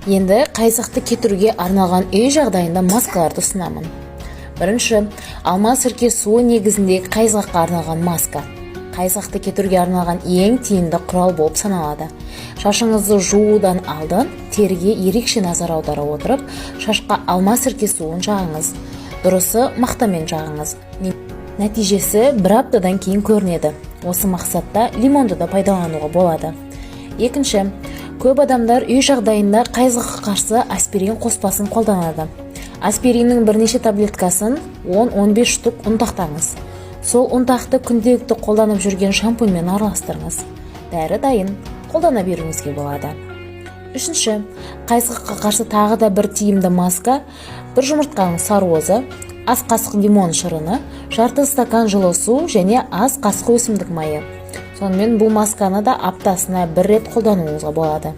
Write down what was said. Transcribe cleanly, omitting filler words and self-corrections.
Енді қайсақты кетіруге арналған үй жағдайында маскаларды ұсынамын. Бірінші, алма сірке суы негізіндегі қайсаққа арналған маска. Қайсақты кетіруге арналған ең тиімді құрал болып саналады. Шашыңызды жуудан алдын теріге ерекше назар аудара отырып, шашқа алма сірке суын жағыңыз. Дұрысы мақтамен жағыңыз. Нәтижесі бір аптадан кейін көрінеді. Осы мақсатта лимонды да пайдалануға болады. Екінші, көп адамдар үй жағдайында қайсаққа қарсы аспирин қоспасын қолданады. Аспириннің бірнеше таблеткасын 10-15 штук ұнтақтаңыз. Сол ұнтақты күнделікті қолданып жүрген шампуньмен араластырыңыз. Дәрі дайын, қолдана беруіңізге болады. Үшінші, қайсаққа қарсы тағы да бір тиімді маска, бір жұмыртқаның сарыуызы, аз қасық лимон шырыны, жарты стакан жылы су және аз қасық өсімдік майы. Сонымен бұл масканы да аптасына бір рет қолдануыңызға болады.